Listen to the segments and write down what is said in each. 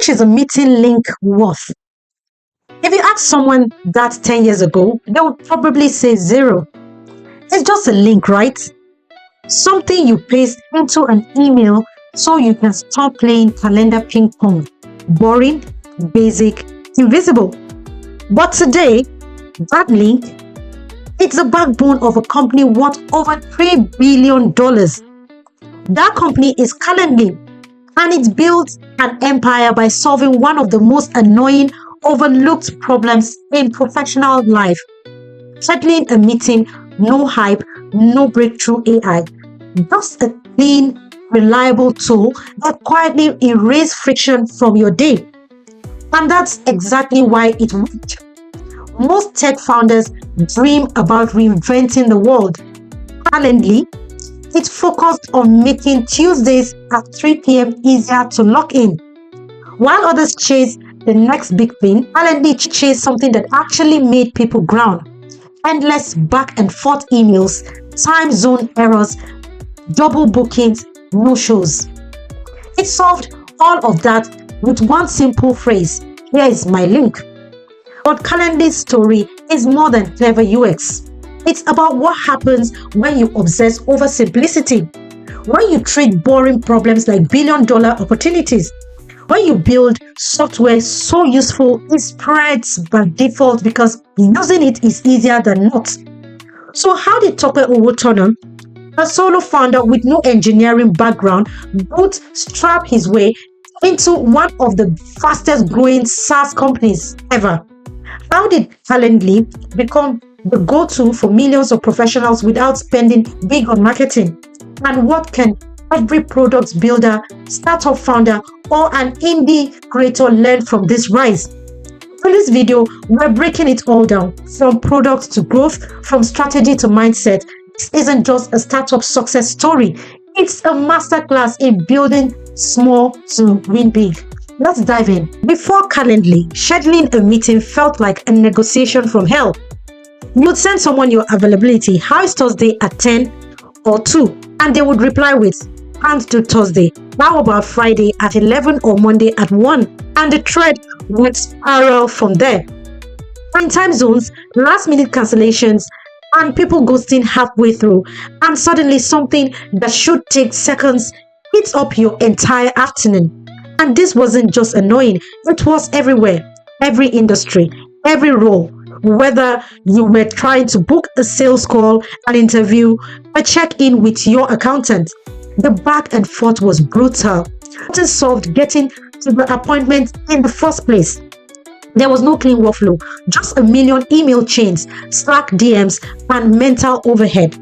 Which is a meeting link worth? If you ask someone that 10 years ago, they would probably say zero. It's just a link, right? Something you paste into an email so you can stop playing calendar ping pong. Boring, basic, invisible. But today, that link, it's the backbone of a company worth over $3 billion. That company is Calendly, and it built an empire by solving one of the most annoying, overlooked problems in professional life. Scheduling a meeting, no hype, no breakthrough AI. Just a clean, reliable tool that quietly erases friction from your day. And that's exactly why it worked. Most tech founders dream about reinventing the world. Calendly, it focused on making Tuesdays at 3 p.m. easier to log in. While others chase the next big thing, Calendly chased something that actually made people ground. Endless back and forth emails, time zone errors, double bookings, no shows. It solved all of that with one simple phrase: here is my link. But Calendly's story is more than clever UX. It's about what happens when you obsess over simplicity, when you treat boring problems like billion-dollar opportunities, when you build software so useful it spreads by default because using it is easier than not. So how did Tope Owotona, a solo founder with no engineering background, bootstrap his way into one of the fastest growing SaaS companies ever? How did Calendly become the go-to for millions of professionals without spending big on marketing? And what can every product builder, startup founder, or an indie creator learn from this rise? In this video, we're breaking it all down, from product to growth, from strategy to mindset. This isn't just a startup success story. It's a masterclass in building small to win big. Let's dive in. Before Calendly, scheduling a meeting felt like a negotiation from hell. You'd send someone your availability, how is Thursday at 10 or 2? And they would reply with, can't do Thursday. How about Friday at 11 or Monday at 1? And the thread would spiral from there. In time zones, last minute cancellations, and people ghosting halfway through, and suddenly something that should take seconds eats up your entire afternoon. And this wasn't just annoying, it was everywhere, every industry, every role. Whether you were trying to book a sales call, an interview, a check-in with your accountant, the back and forth was brutal. It solved getting to the appointment in the first place. There was no clean workflow, just a million email chains, Slack DMs, and mental overhead.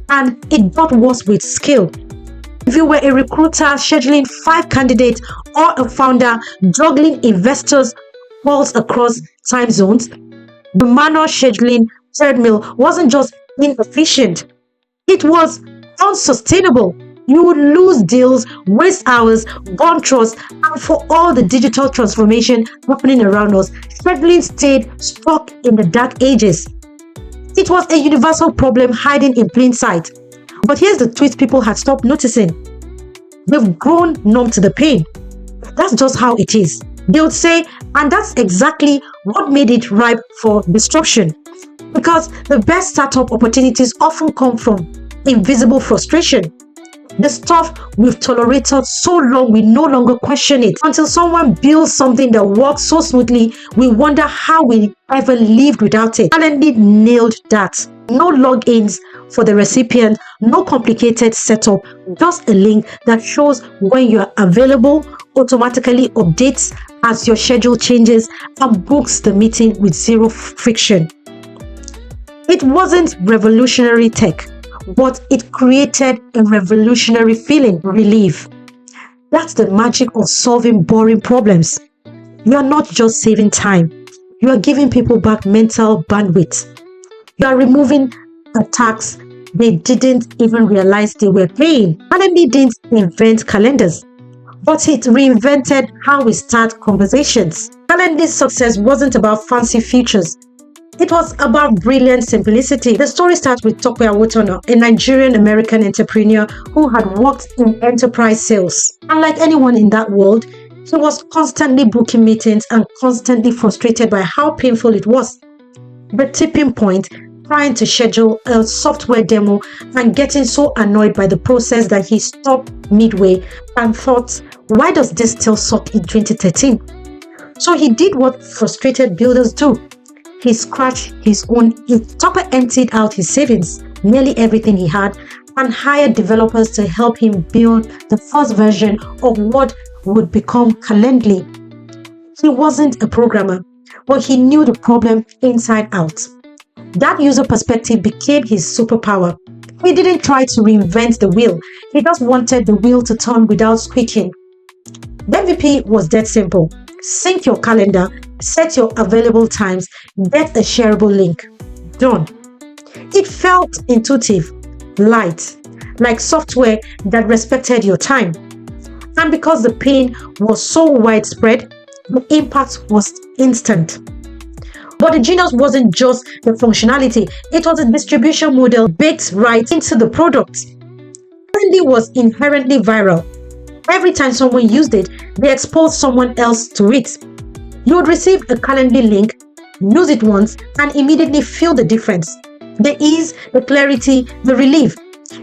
And it got worse with skill. If you were a recruiter scheduling 5 candidates or a founder juggling investors' calls across time zones, the manual scheduling treadmill wasn't just inefficient, it was unsustainable. You would lose deals, waste hours, burn trust, and for all the digital transformation happening around us, scheduling stayed stuck in the dark ages. It was a universal problem hiding in plain sight. But here's the twist people had stopped noticing. They've grown numb to the pain. That's just how it is. They would say, and that's exactly what made it ripe for disruption. Because the best startup opportunities often come from invisible frustration. The stuff we've tolerated so long, we no longer question it. Until someone builds something that works so smoothly, we wonder how we ever lived without it. Calendly nailed that. No logins for the recipient, no complicated setup, just a link that shows when you are available, automatically updates as your schedule changes, and books the meeting with zero friction. It wasn't revolutionary tech, but it created a revolutionary feeling, relief. That's the magic of solving boring problems. You are not just saving time, you are giving people back mental bandwidth. You are removing attacks they didn't even realize they were paying. Calendly didn't invent calendars, but it reinvented how we start conversations. Calendly's success wasn't about fancy features. It was about brilliant simplicity. The story starts with Tope Owotona, a Nigerian-American entrepreneur who had worked in enterprise sales. Unlike anyone in that world, He was constantly booking meetings and constantly frustrated by how painful it was. The tipping point, trying to schedule a software demo and getting so annoyed by the process that he stopped midway and thought, why does this still suck in 2013? So he did what frustrated builders do. He scratched his own, he emptied out his savings, nearly everything he had, and hired developers to help him build the first version of what would become Calendly. He wasn't a programmer, but he knew the problem inside out. That user perspective became his superpower. He didn't try to reinvent the wheel. He just wanted the wheel to turn without squeaking. The MVP was dead simple. Sync your calendar, set your available times, get a shareable link. Done. It felt intuitive, light, like software that respected your time. And because the pain was so widespread, the impact was instant. But the genius wasn't just the functionality, it was a distribution model baked right into the product. Calendly was inherently viral. Every time someone used it, they exposed someone else to it. You would receive a Calendly link, use it once, and immediately feel the difference. The ease, the clarity, the relief.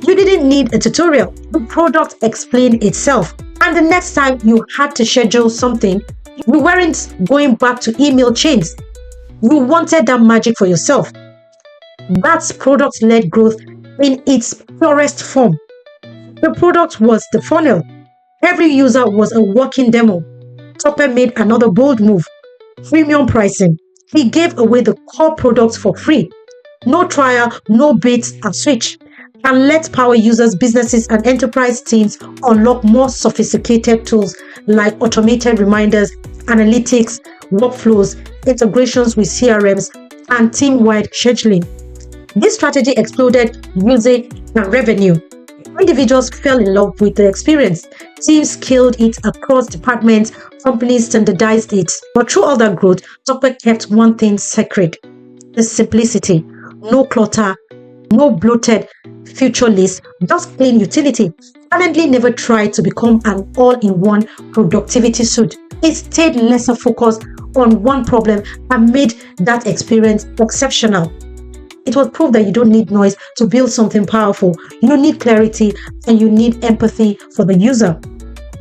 You didn't need a tutorial. The product explained itself. And the next time you had to schedule something, you weren't going back to email chains. You wanted that magic for yourself. That's product-led growth in its purest form. The product was the funnel. Every user was a working demo. Topper made another bold move. Premium pricing. He gave away the core products for free. No trial, no bait and switch. And let power users, businesses, and enterprise teams unlock more sophisticated tools like automated reminders, analytics, workflows, integrations with CRMs, and team-wide scheduling. This strategy exploded usage and revenue. Individuals fell in love with the experience. Teams scaled it across departments, companies standardized it. But through all that growth, Topper kept one thing sacred: the simplicity. No clutter, no bloated future list, just plain utility. Calendly never tried to become an all-in-one productivity suite. It stayed lesser focused on one problem and made that experience exceptional. It was proof that you don't need noise to build something powerful. You need clarity and you need empathy for the user.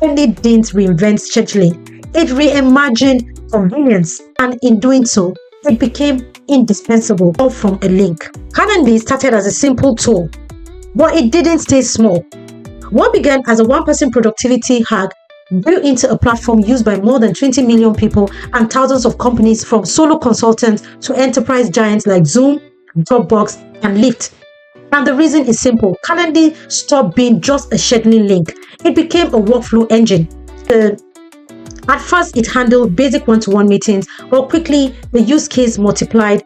Calendly didn't reinvent scheduling. It reimagined convenience, and in doing so, it became indispensable, all from a link. Calendly started as a simple tool, but it didn't stay small. What began as a one-person productivity hack grew into a platform used by more than 20 million people and thousands of companies, from solo consultants to enterprise giants like Zoom, Dropbox, and Lyft. And the reason is simple. Calendly stopped being just a scheduling link. It became a workflow engine. At first, it handled basic one-to-one meetings, but quickly the use case multiplied.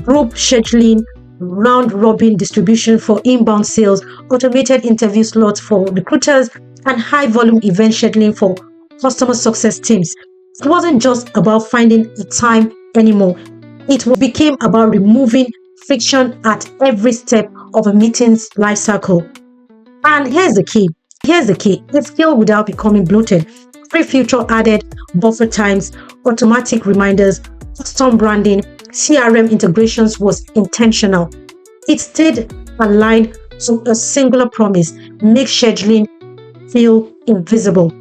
Group scheduling, round-robin distribution for inbound sales, automated interview slots for recruiters, and high-volume event scheduling for customer success teams. It wasn't just about finding a time anymore. It became about removing friction at every step of a meeting's life cycle. And here's the key. It scaled without becoming bloated. Free feature added, buffer times, automatic reminders, custom branding, CRM integrations was intentional. It stayed aligned to a singular promise: make scheduling feel invisible.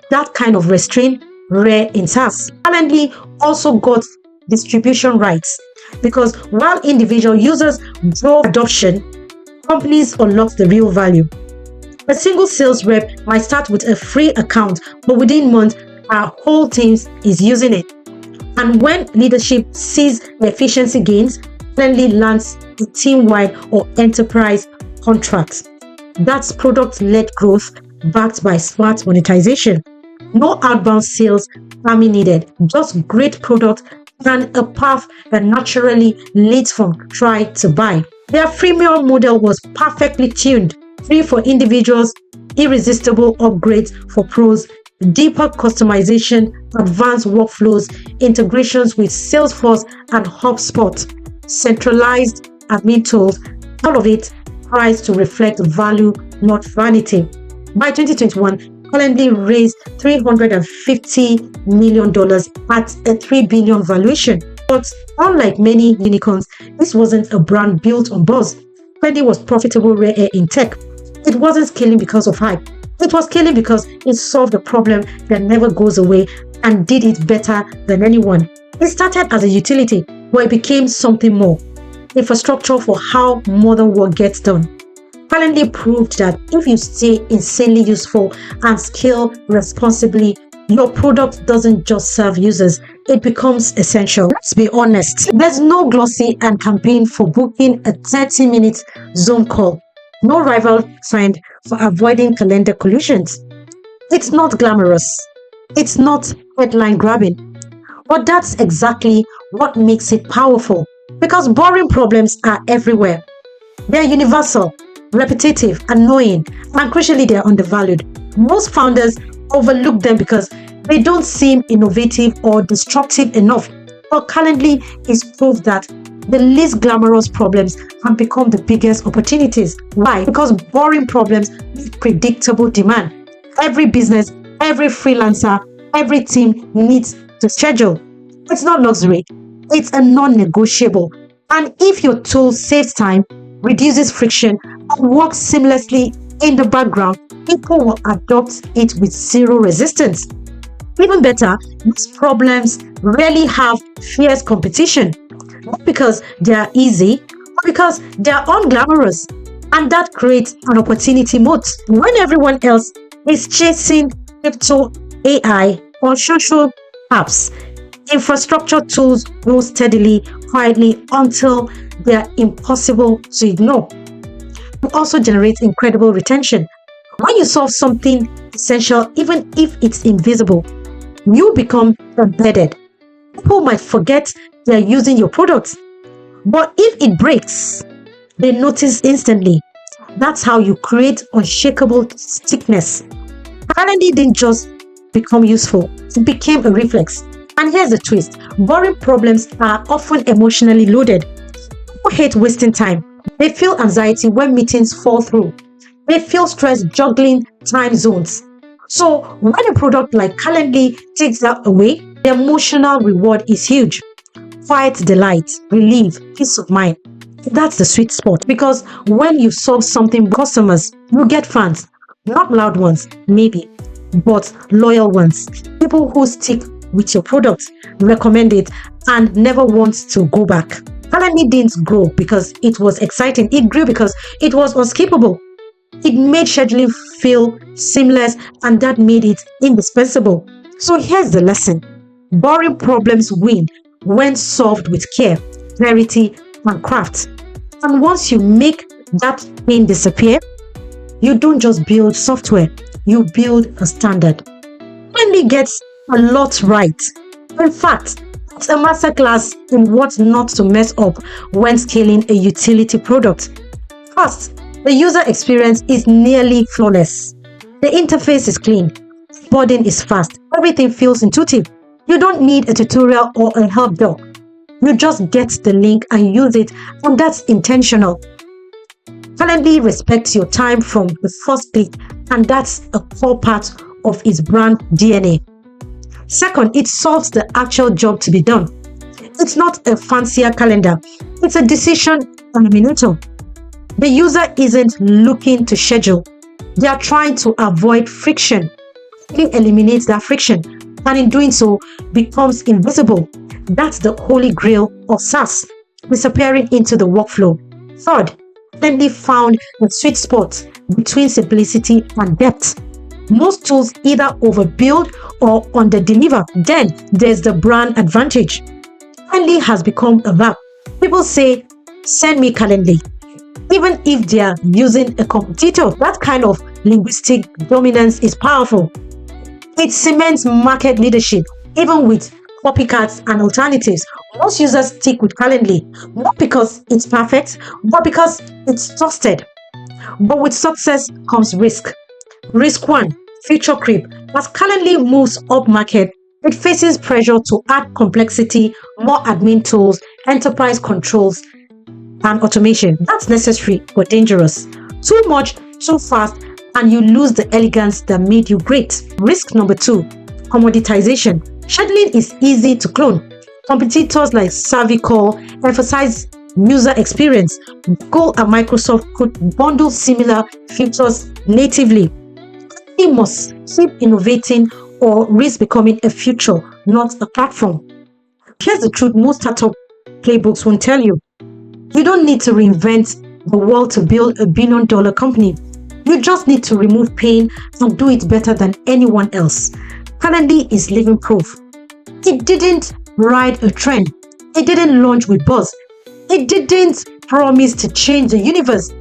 That kind of restraint, rare in SaaS. Calendly also got distribution rights, because while individual users drove adoption, companies unlocked the real value. A single sales rep might start with a free account, but within months, our whole team is using it. And when leadership sees the efficiency gains, Calendly lands a team-wide or enterprise contract. That's product-led growth backed by smart monetization. No outbound sales army needed, just great product and a path that naturally leads from try to buy. Their freemium model was perfectly tuned. Free for individuals, irresistible upgrades for pros, deeper customization, advanced workflows, integrations with Salesforce and HubSpot, centralized admin tools, all of it priced to reflect value, not vanity. By 2021, Calendly raised $350 million at a $3 billion valuation. But unlike many unicorns, this wasn't a brand built on buzz. Calendly was profitable rare air in tech. It wasn't scaling because of hype. It was scaling because it solved a problem that never goes away and did it better than anyone. It started as a utility, but it became something more. Infrastructure for how modern work gets done. Calendly proved that if you stay insanely useful and scale responsibly, your product doesn't just serve users, it becomes essential. Let's be honest, there's no glossy and campaign for booking a 30-minute Zoom call. No rival trend for avoiding calendar collisions. It's not glamorous. It's not headline grabbing. But that's exactly what makes it powerful. Because boring problems are everywhere. They're universal, repetitive, annoying, and crucially, they're undervalued. Most founders overlook them because they don't seem innovative or disruptive enough. But Calendly is proof that the least glamorous problems can become the biggest opportunities. Why? Because boring problems need predictable demand. Every business, every freelancer, every team needs to schedule. It's not luxury. It's a non-negotiable. And if your tool saves time, reduces friction, and works seamlessly in the background, people will adopt it with zero resistance. Even better, these problems rarely have fierce competition. Not because they are easy, but because they are unglamorous. And that creates an opportunity moat. When everyone else is chasing crypto, AI, or social apps, infrastructure tools grow steadily, quietly, until they are impossible to ignore. It also generates incredible retention. When you solve something essential, even if it's invisible, you become embedded. People might forget they're using your products, but if it breaks, they notice instantly. That's how you create unshakable stickiness. Calendly didn't just become useful, it became a reflex. And here's the twist. Boring problems are often emotionally loaded. People hate wasting time. They feel anxiety when meetings fall through. They feel stress juggling time zones. So when a product like Calendly takes that away, the emotional reward is huge. Quiet delight, relief, peace of mind. That's the sweet spot. Because when you solve something for customers, you get fans. Not loud ones, maybe, but loyal ones. People who stick with your product, recommend it, and never want to go back. Calendly didn't grow because it was exciting. It grew because it was unskippable. It made scheduling feel seamless, and that made it indispensable. So here's the lesson. Boring problems win when solved with care, clarity, and craft. And once you make that pain disappear, you don't just build software, you build a standard. Calendly gets a lot right. In fact, it's a masterclass in what not to mess up when scaling a utility product. First, the user experience is nearly flawless. The interface is clean, onboarding is fast, everything feels intuitive. You don't need a tutorial or a help doc. You just get the link and use it, and that's intentional. Calendly respects your time from the first click, and that's a core part of its brand DNA. Second, it solves the actual job to be done. It's not a fancier calendar, it's a decision eliminator. The user isn't looking to schedule, they are trying to avoid friction. It eliminates that friction, and in doing so, becomes invisible. That's the holy grail of SaaS, disappearing into the workflow. Third, Calendly found a sweet spot between simplicity and depth. Most tools either overbuild or underdeliver. Then there's the brand advantage. Calendly has become a verb. People say, send me Calendly, even if they are using a competitor. That kind of linguistic dominance is powerful. It cements market leadership, even with copycats and alternatives. Most users stick with Calendly, not because it's perfect, but because it's trusted. But with success comes risk. Risk 1, feature creep. As Calendly moves up market, it faces pressure to add complexity, more admin tools, enterprise controls, and automation. That's necessary but dangerous. Too much, too fast, and you lose the elegance that made you great. Risk number 2, commoditization. Scheduling is easy to clone. Competitors like SavvyCall emphasize user experience. Google and Microsoft could bundle similar features natively. They must keep innovating or risk becoming a feature, not a platform. Here's the truth most startup playbooks won't tell you. You don't need to reinvent the world to build a billion-dollar company. You just need to remove pain and do it better than anyone else. Calendly is living proof. It didn't ride a trend. It didn't launch with buzz. It didn't promise to change the universe.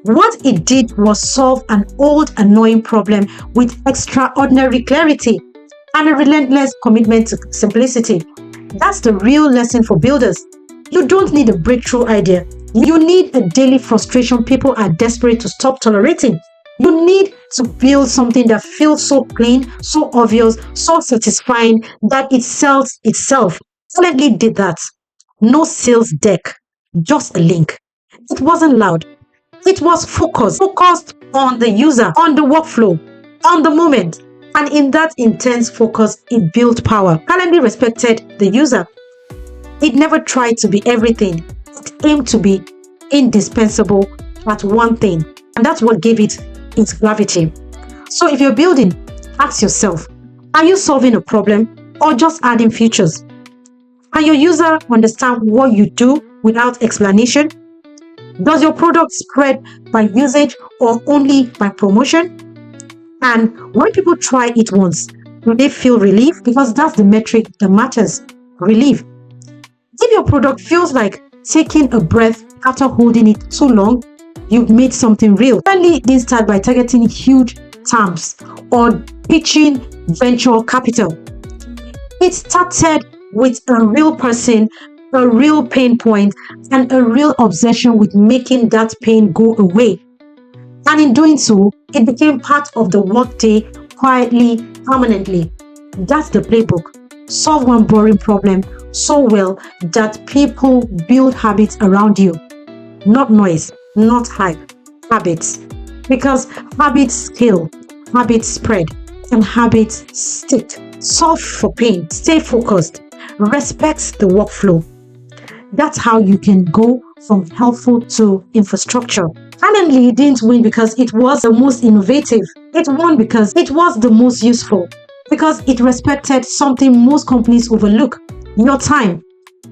What it did was solve an old, annoying problem with extraordinary clarity and a relentless commitment to simplicity. That's the real lesson for builders. You don't need a breakthrough idea. You need a daily frustration people are desperate to stop tolerating. You need to build something that feels so clean, so obvious, so satisfying that it sells itself. Calendly did that. No sales deck, just a link. It wasn't loud. It was focused on the user, on the workflow, on the moment. And in that intense focus, it built power. Calendly respected the user. It never tried to be everything. It aimed to be indispensable at one thing. And that's what gave it its gravity. So if you're building, ask yourself, are you solving a problem or just adding features? Can your user understand what you do without explanation? Does your product spread by usage or only by promotion? And when people try it once, do they feel relief? Because that's the metric that matters, relief. If your product feels like taking a breath after holding it too long, you've made something real. Calendly didn't start by targeting huge terms or pitching venture capital. It started with a real person, a real pain point, and a real obsession with making that pain go away. And in doing so, it became part of the workday quietly, permanently. That's the playbook. Solve one boring problem so well that people build habits around you. Not noise, not hype, habits. Because habits scale, habits spread, and habits stick. Solve for pain, stay focused, respect the workflow. That's how you can go from helpful to infrastructure. Calendly didn't win because it was the most innovative. It won because it was the most useful. Because it respected something most companies overlook, your time.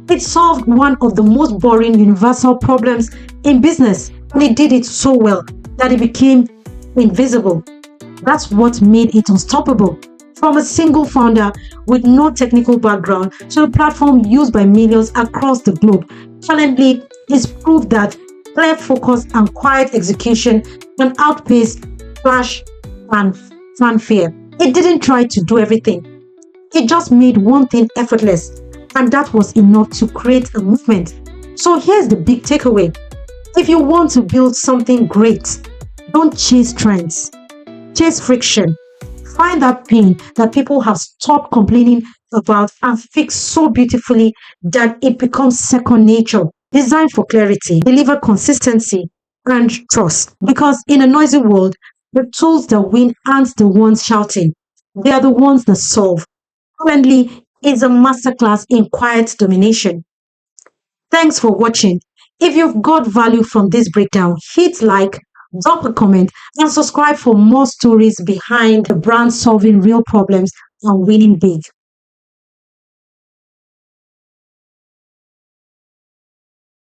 It solved one of the most boring universal problems in business, and it did it so well that it became invisible. That's what made it unstoppable. From a single founder with no technical background to a platform used by millions across the globe, Calendly is proof that clear focus and quiet execution can outpace flash and fanfare. It didn't try to do everything. It just made one thing effortless, and that was enough to create a movement. So here's the big takeaway. If you want to build something great, don't chase trends. Chase friction. Find that pain that people have stopped complaining about and fix so beautifully that it becomes second nature. Designed for clarity, deliver consistency and trust. Because in a noisy world, the tools that win aren't the ones shouting. They are the ones that solve. Calendly is a masterclass in quiet domination. Thanks for watching. If you've got value from this breakdown, hit like, drop a comment, and subscribe for more stories behind the brand solving real problems and winning big.